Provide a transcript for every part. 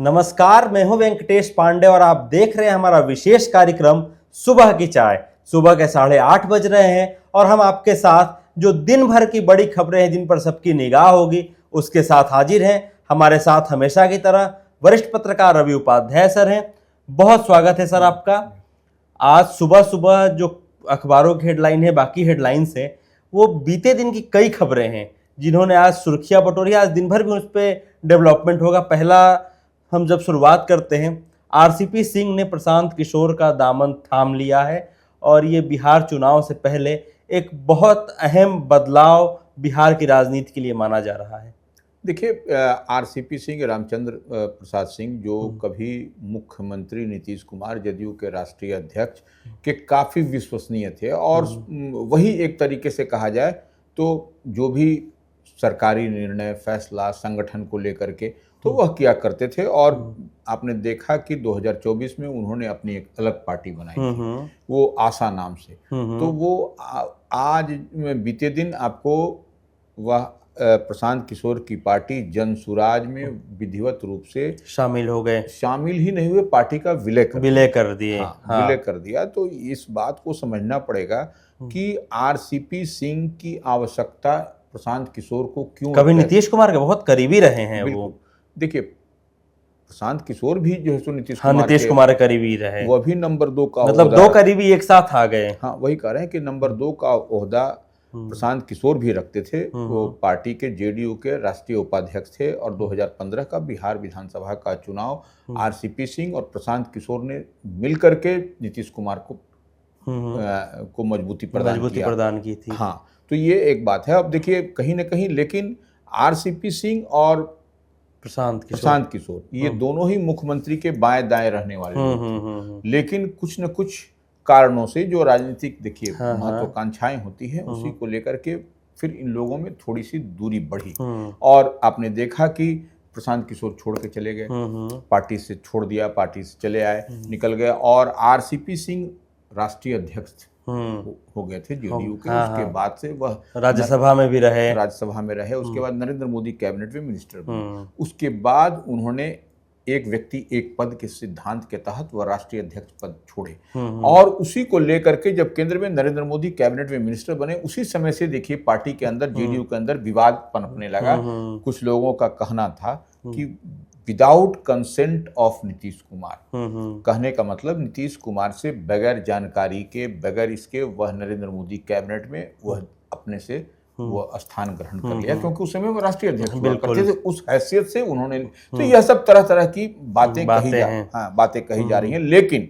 नमस्कार, मैं हूं वेंकटेश पांडे और आप देख रहे हैं हमारा विशेष कार्यक्रम सुबह की चाय। सुबह के 8:30 बज रहे हैं और हम आपके साथ जो दिन भर की बड़ी खबरें हैं जिन पर सबकी निगाह होगी उसके साथ हाजिर हैं। हमारे साथ हमेशा की तरह वरिष्ठ पत्रकार रवि उपाध्याय सर हैं। बहुत स्वागत है सर आपका। आज सुबह सुबह जो अखबारों की हेडलाइन है, बाकी हेडलाइंस है, वो बीते दिन की कई खबरें हैं जिन्होंने आज सुर्खियां बटोरी। आज दिन भर भी उस पर डेवलपमेंट होगा। पहला हम जब शुरुआत करते हैं, आरसीपी सिंह ने प्रशांत किशोर का दामन थाम लिया है और ये बिहार चुनाव से पहले एक बहुत अहम बदलाव बिहार की राजनीति के लिए माना जा रहा है। देखिए, आरसीपी सिंह रामचंद्र प्रसाद सिंह जो कभी मुख्यमंत्री नीतीश कुमार जदयू के राष्ट्रीय अध्यक्ष के काफ़ी विश्वसनीय थे और वही एक तरीके से कहा जाए तो जो भी सरकारी निर्णय फैसला संगठन को लेकर के तो वह किया करते थे। और आपने देखा कि 2024 में उन्होंने अपनी एक अलग पार्टी बनाई थी, वो आशा नाम से। तो वो आज बीते दिन आपको वह प्रशांत किशोर की पार्टी जन सुराज में विधिवत रूप से शामिल हो गए। शामिल ही नहीं हुए, पार्टी का विलय कर दिए। हाँ। विलय कर दिया। तो इस बात को समझना पड़ेगा कि आरसीपी सिंह की आवश्यकता प्रशांत किशोर को क्यों। कभी नीतीश कुमार के बहुत करीबी रहे हैं वो। देखिए, प्रशांत किशोर भी जो है सो नीतीश कुमार के करीबी रहे। वो भी नंबर 2 का, मतलब दो करीबी एक साथ आ गए। हाँ, वही कह रहे हैं कि नंबर 2 का ओहदा प्रशांत किशोर भी रखते थे। वो पार्टी के जेडीयू के राष्ट्रीय उपाध्यक्ष थे और 2015 का बिहार विधानसभा का चुनाव आरसीपी सिंह और प्रशांत किशोर ने मिलकर के नीतीश कुमार को मजबूती प्रदान की थी। हाँ, तो ये एक बात है। अब देखिए, कहीं ना कहीं लेकिन आरसीपी सिंह और प्रशांत किशोर ये दोनों ही मुख्यमंत्री के बाएं दाएं रहने वाले लोग थे। लेकिन कुछ न कुछ कारणों से जो राजनीतिक देखिए महत्वाकांक्षाएं होती हैं उसी को लेकर के फिर इन लोगों में थोड़ी सी दूरी बढ़ी। और आपने देखा कि प्रशांत किशोर छोड़ के चले गए, पार्टी से छोड़ दिया, पार्टी से चले आए, निकल गए। और आरसीपी सिंह राष्ट्रीय अध्यक्ष हो गए थे जेडीयू के। उसके बाद से वह राज्यसभा में भी रहे। उसके बाद नरेंद्र मोदी कैबिनेट में मिनिस्टर बने। उसके बाद उन्होंने एक व्यक्ति एक पद के सिद्धांत के तहत वह राष्ट्रीय अध्यक्ष पद छोड़े। और उसी को लेकर के जब केंद्र में नरेंद्र मोदी कैबिनेट में मिनिस्टर बने, उसी समय से देखिए पार्टी के अंदर, जेडीयू के अंदर विवाद पनपने लगा। कुछ लोगों का कहना था कि without consent of Nitish Kumar, कहने का मतलब नीतीश कुमार से बगैर जानकारी के, बगैर इसके वह नरेंद्र मोदी कैबिनेट में वह अपने से वो स्थान ग्रहण कर लिया, क्योंकि उस समय वो राष्ट्रीय अध्यक्ष हुआ करते थे। उस हैसियत से उन्होंने तो यह सब तरह तरह की बातें कही जा रही हैं। लेकिन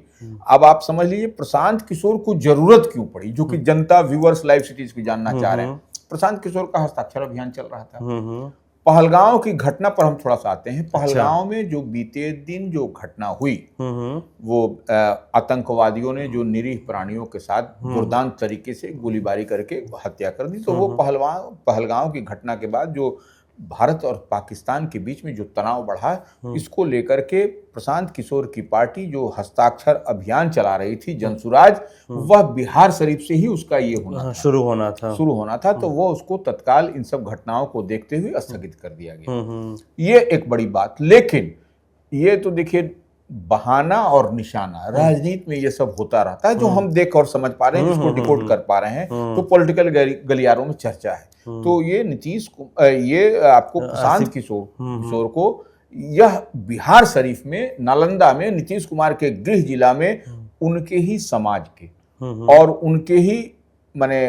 अब आप समझ लीजिए प्रशांत किशोर को जरूरत क्यों पड़ी, जो कि जनता व्यूअर्स लाइव सिटीज की जानना चाह रहे हैं। प्रशांत किशोर का हस्ताक्षर अभियान चल रहा था। पहलगांव की घटना पर हम थोड़ा सा आते हैं। पहलगांव में जो बीते दिन जो घटना हुई, वो आतंकवादियों ने जो निरीह प्राणियों के साथ दुर्दांत तरीके से गोलीबारी करके हत्या कर दी। तो वो पहलगांव की घटना के बाद जो भारत और पाकिस्तान के बीच में जो तनाव बढ़ा, इसको लेकर के प्रशांत किशोर की पार्टी जो हस्ताक्षर अभियान चला रही थी जनसुराज, वह बिहार शरीफ से ही उसका ये शुरू होना था। तो वो उसको तत्काल इन सब घटनाओं को देखते हुए स्थगित कर दिया गया। ये एक बड़ी बात। लेकिन ये तो देखिए बहाना और निशाना, राजनीति में ये सब होता रहता है, जो हम देख और समझ पा रहे हैं, जिसको डिकोड कर पा रहे हैं। तो पॉलिटिकल गलियारों में चर्चा है। तो ये ये आपको प्रशांत किशोर को यह बिहार शरीफ में, नालंदा में, नीतीश कुमार के गृह जिला में उनके ही समाज के और उनके ही माने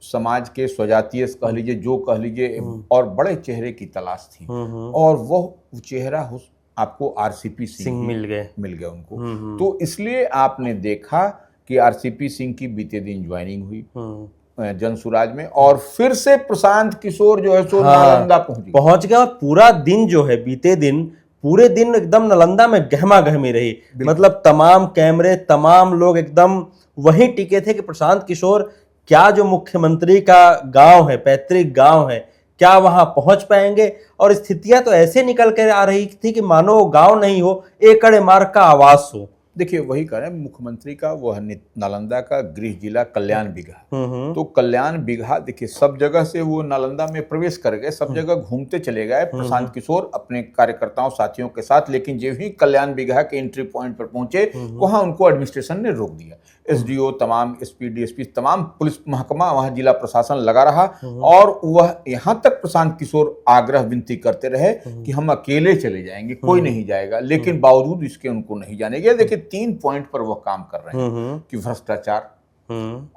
समाज के स्वजातीय कह लीजिए, जो कह लीजिए, और बड़े चेहरे की तलाश थी। और वह चेहरा आपको आरसीपी सिंह मिल गए उनको। तो इसलिए आपने देखा कि आरसीपी सिंह की बीते दिन ज्वाइनिंग हुई जनसुराज में, और फिर से प्रशांत किशोर जो है सो नालंदा पहुंच गया। और पूरा दिन जो है, बीते दिन पूरे दिन एकदम नालंदा में गहमा गहमी रही। मतलब तमाम कैमरे, तमाम लोग एकदम वहीं टिके थे कि प्रशांत किशोर क्या जो मुख्यमंत्री का गांव है, पैतृक गांव है, क्या वहां पहुंच पाएंगे। और स्थितियां तो ऐसे निकल कर आ रही थी कि मानो गांव नहीं हो, एकड़ मार्ग का आवास हो। देखिए वही कह रहे हैं, मुख्यमंत्री का वह नालंदा का गृह जिला कल्याण बिगहा, हम्म। तो कल्याण बिगहा देखिए सब जगह से वो नालंदा में प्रवेश कर गए, सब जगह घूमते चले गए प्रशांत किशोर अपने कार्यकर्ताओं साथियों के साथ, लेकिन जब ही कल्याण बिगहा के एंट्री पॉइंट पर पहुंचे वहां उनको एडमिनिस्ट्रेशन ने रोक दिया। एसडीओ तमाम, एसपी, डीएसपी तमाम पुलिस महकमा, वहां जिला प्रशासन लगा रहा और वह यहां तक प्रशांत किशोर आग्रह विनती करते रहे कि हम अकेले चले जाएंगे, कोई नहीं जाएगा, लेकिन बावजूद इसके उनको नहीं जाने गया। देखिए 3 पॉइंट पर वह काम कर रहे हैं कि भ्रष्टाचार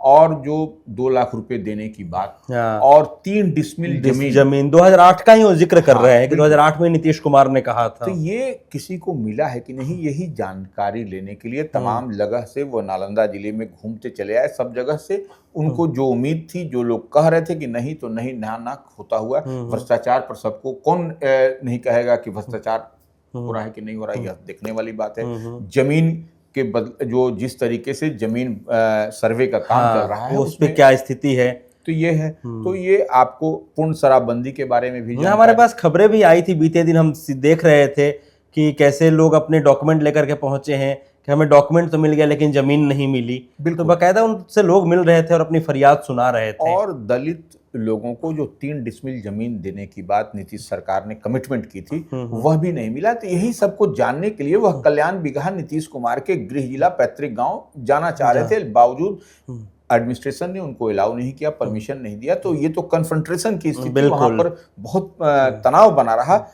और जो 2 लाख रुपए देने की बात और 3 डिसमिल जमीन 2008 का ही वो जिक्र कर रहे हैं कि 2008 में नीतीश कुमार ने कहा था। तो ये किसी को मिला है कि नहीं, यही जानकारी लेने के लिए तमाम जगह से वो नालंदा जिले में घूमते चले आए। सब जगह से उनको जो उम्मीद थी, जो लोग कह रहे थे कि नहीं तो नहीं, ना होता हुआ भ्रष्टाचार पर सबको कौन नहीं कहेगा कि भ्रष्टाचार हो रहा है कि नहीं हो रहा है, यह देखने वाली बात है। जमीन के जो जिस तरीके से जमीन सर्वे का काम चल रहा है उस पे क्या स्थिति है, तो ये है। तो ये आपको पूर्ण शराबबंदी के बारे में भी हमारे पास खबरें भी आई थी बीते दिन, हम देख रहे थे कि कैसे लोग अपने डॉक्यूमेंट लेकर के पहुंचे हैं कि हमें डॉक्यूमेंट तो मिल गया लेकिन जमीन नहीं मिली। तो बाकायदा उनसे लोग मिल रहे थे और अपनी फरियाद सुना रहे थे। और दलित लोगों को जो 3 डिसमिल जमीन देने की बात नीतीश सरकार ने कमिटमेंट की थी वह भी नहीं मिला। तो यही सबको जानने के लिए वह कल्याण बिगहा नीतीश कुमार के गृह जिला पैतृक गांव जाना चाह रहे थे, बावजूद एडमिनिस्ट्रेशन ने उनको अलाउ नहीं किया, परमिशन नहीं दिया। तो ये तो कन्फ्रंट्रेशन की स्थिति वहां पर बहुत तनाव बना रहा।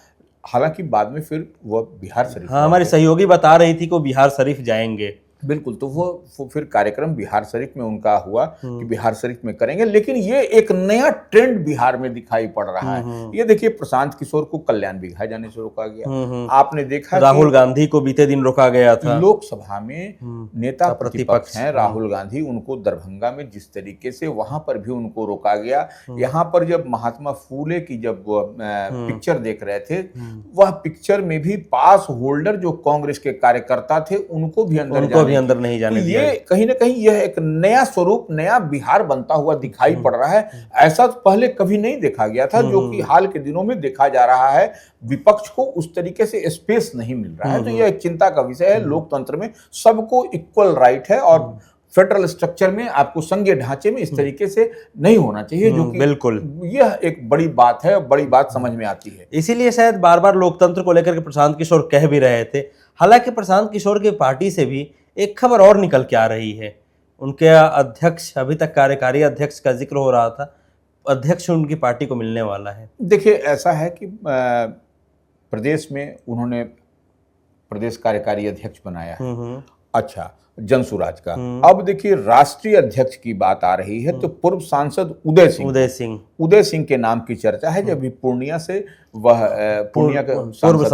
हालांकि बाद में फिर वह बिहार शरीफ, हमारी सहयोगी बता रही थी कि वो बिहार शरीफ जाएंगे। बिल्कुल, तो वो फिर कार्यक्रम बिहार शरीफ में उनका हुआ कि बिहार शरीफ में करेंगे। लेकिन ये एक नया ट्रेंड बिहार में दिखाई पड़ रहा है। ये देखिए प्रशांत किशोर को कल्याण बिगहा जाने से रोका गया। आपने देखा राहुल गांधी को बीते दिन रोका गया था। लोकसभा में नेता प्रतिपक्ष हैं राहुल गांधी, उनको दरभंगा में जिस तरीके से वहां पर भी उनको रोका गया। यहाँ पर जब महात्मा फूले की जब पिक्चर देख रहे थे, वह पिक्चर में भी पास होल्डर जो कांग्रेस के कार्यकर्ता थे उनको भी अंदर नहीं जाने दिया। ये कहीं ना कहीं यह एक नया स्वरूप, नया बिहार बनता हुआ दिखाई पड़ रहा है। ऐसा तो पहले कभी नहीं देखा गया था, जो कि हाल के दिनों में देखा जा रहा है। विपक्ष को उस तरीके से स्पेस नहीं मिल रहा है। तो यह एक चिंता का विषय है। लोकतंत्र में सबको इक्वल राइट है और फेडरल स्ट्रक्चर में आपको संघीय ढांचे में इस तरीके से नहीं होना चाहिए, जो कि बिल्कुल यह एक बड़ी बात है, बड़ी बात समझ में आती है। इसीलिए शायद बार बार लोकतंत्र को लेकर के प्रशांत किशोर कह भी रहे थे। हालांकि प्रशांत किशोर की पार्टी से भी एक खबर और निकल के आ रही है। उनके अध्यक्ष, अभी तक कार्यकारी अध्यक्ष का जिक्र हो रहा था, अध्यक्ष उनकी पार्टी को मिलने वाला है। देखिए ऐसा है कि प्रदेश में उन्होंने प्रदेश कार्यकारी अध्यक्ष बनाया है, अच्छा, जनसुराज का। अब देखिए राष्ट्रीय अध्यक्ष की बात आ रही है तो पूर्व सांसद उदय सिंह के नाम की चर्चा है। जब भी पूर्णिया से वह पूर्णिया के पूर्व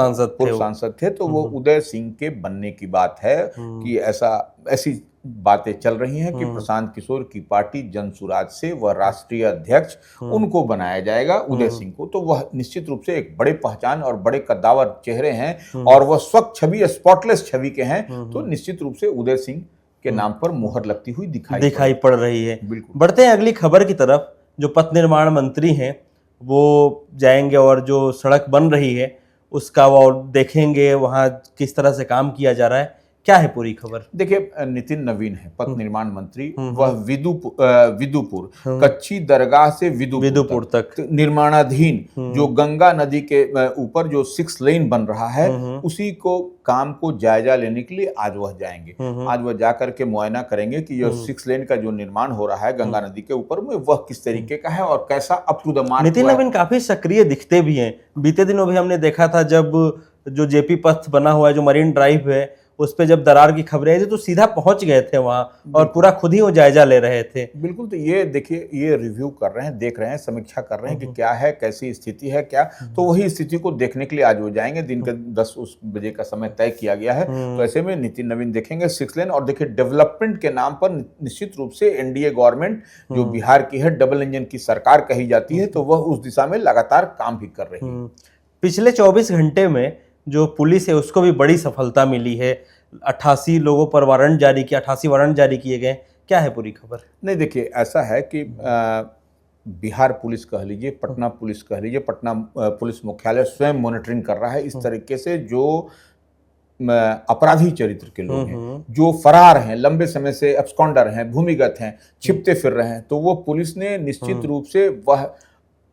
सांसद थे, तो वो उदय सिंह के बनने की बात है कि ऐसी बातें चल रही हैं कि प्रशांत किशोर की पार्टी जनसुराज से वह राष्ट्रीय अध्यक्ष उनको बनाया जाएगा, उदय सिंह को। तो वह निश्चित रूप से एक बड़े पहचान और बड़े कद्दावर चेहरे हैं और वह स्वच्छ छवि, स्पॉटलेस छवि के हैं। तो निश्चित रूप से उदय सिंह के नाम पर मुहर लगती हुई दिखाई पड़ रही है। बढ़ते हैं अगली खबर की तरफ। जो पथ निर्माण मंत्री हैं वो जाएंगे और जो सड़क बन रही है उसका वो देखेंगे, वहाँ किस तरह से काम किया जा रहा है। क्या है पूरी खबर? देखिए नितिन नवीन है पथ निर्माण मंत्री, वह विदुपुर कच्ची दरगाह से विदुपुर तक निर्माणाधीन जो गंगा नदी के ऊपर जो 6 लेन बन रहा है, उसी को काम को जायजा लेने के लिए आज वह जाएंगे। आज वह जाकर के मुआयना करेंगे कि यह 6 लेन का जो निर्माण हो रहा है गंगा नदी के ऊपर में, वह किस तरीके का है और कैसा up to the mark. Nitin नवीन काफी सक्रिय दिखते भी हैं। बीते दिनों भी हमने देखा था जब जो जेपी पथ बना हुआ है, जो मरीन ड्राइव है, उस पे जब दरार की खबरें आई थी तो सीधा पहुंच गए थे वहां और पूरा खुद ही वो जायजा ले रहे थे। बिल्कुल, तो ये देखिए, ये रिव्यू कर रहे हैं, देख रहे हैं, समीक्षा कर रहे हैं कि क्या है, कैसी स्थिति है, क्या। तो वही स्थिति को देखने के लिए आज वो जाएंगे। दिन के 10 बजे का समय तय किया गया है। तो ऐसे में नितिन नवीन देखेंगे 6 लेन। और देखिए डेवलपमेंट के नाम पर निश्चित रूप से एनडीए गवर्नमेंट जो बिहार की है, डबल इंजन की सरकार कही जाती है, तो वह उस दिशा में लगातार काम भी कर रही है। पिछले 24 घंटे में जो पुलिस है उसको भी बड़ी सफलता मिली है। 88 लोगों पर वारंट जारी किया, 88 वारंट जारी किए गए। क्या है पूरी खबर? नहीं, देखिए ऐसा है कि बिहार पुलिस कह लीजिए, पटना पुलिस कह लीजिए, पटना पुलिस मुख्यालय स्वयं मॉनिटरिंग कर रहा है। इस तरीके से जो अपराधी चरित्र के लोग हैं, जो फरार हैं, लंबे समय से एब्सकॉन्डर हैं, भूमिगत हैं, छिपते फिर रहे हैं, तो वो पुलिस ने निश्चित रूप से वह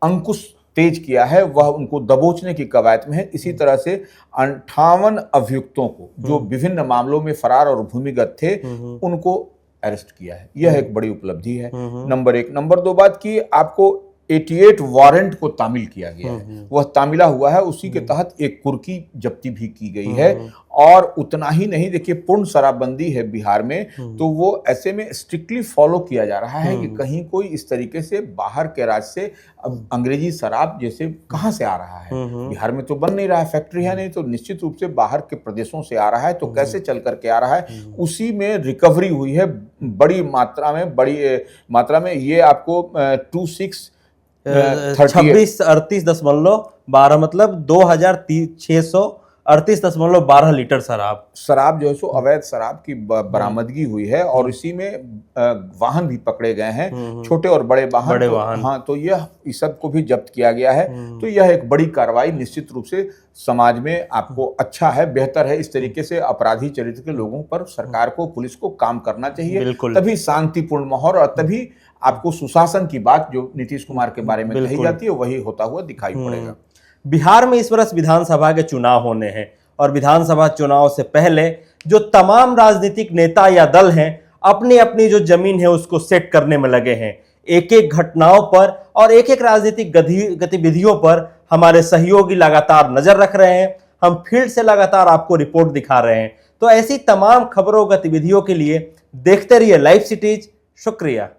अंकुश तेज किया है, वह उनको दबोचने की कवायद में है। इसी तरह से 58 अभियुक्तों को जो विभिन्न मामलों में फरार और भूमिगत थे उनको अरेस्ट किया है। यह एक बड़ी उपलब्धि है, नंबर एक। नंबर दो बात की, आपको 88 वारंट को तामील किया गया है, वह तामीला हुआ है, उसी के तहत एक कुर्की जब्ती भी की गई है। और उतना ही नहीं, देखिए पूर्ण शराबबंदी है बिहार में, तो वो ऐसे में स्ट्रिक्टली फॉलो किया जा रहा है कि कहीं कोई इस तरीके से बाहर के राज्य से अब अंग्रेजी शराब जैसे कहाँ से आ रहा है, बिहार में तो बन नहीं रहा है, फैक्ट्री है नहीं, तो निश्चित रूप से बाहर के प्रदेशों से आ रहा है, तो कैसे चल करके आ रहा है, उसी में रिकवरी हुई है बड़ी मात्रा में। ये आपको 2638.12 मतलब 2638.12 लीटर शराब जो है सो अवैध शराब की बरामदगी हुई है। और इसी में वाहन भी पकड़े गए हैं, छोटे और बड़े वाहन। हाँ, तो यह इस सब को भी जब्त किया गया है। तो यह एक बड़ी कार्रवाई निश्चित रूप से समाज में आपको अच्छा है, बेहतर है। इस तरीके से अपराधी चरित्र के लोगों पर सरकार को, पुलिस को काम करना चाहिए, तभी शांतिपूर्ण माहौल और तभी आपको सुशासन की बात जो नीतीश कुमार के बारे में कही जाती है वही होता हुआ दिखाई पड़ेगा। बिहार में इस वर्ष विधानसभा के चुनाव होने हैं और विधानसभा चुनाव से पहले जो तमाम राजनीतिक नेता या दल हैं अपनी अपनी जो जमीन है उसको सेट करने में लगे हैं। एक एक घटनाओं पर और एक एक राजनीतिक गतिविधियों पर हमारे सहयोगी लगातार नजर रख रहे हैं। हम फील्ड से लगातार आपको रिपोर्ट दिखा रहे हैं। तो ऐसी तमाम खबरों गतिविधियों के लिए देखते रहिए लाइव सिटीज। शुक्रिया।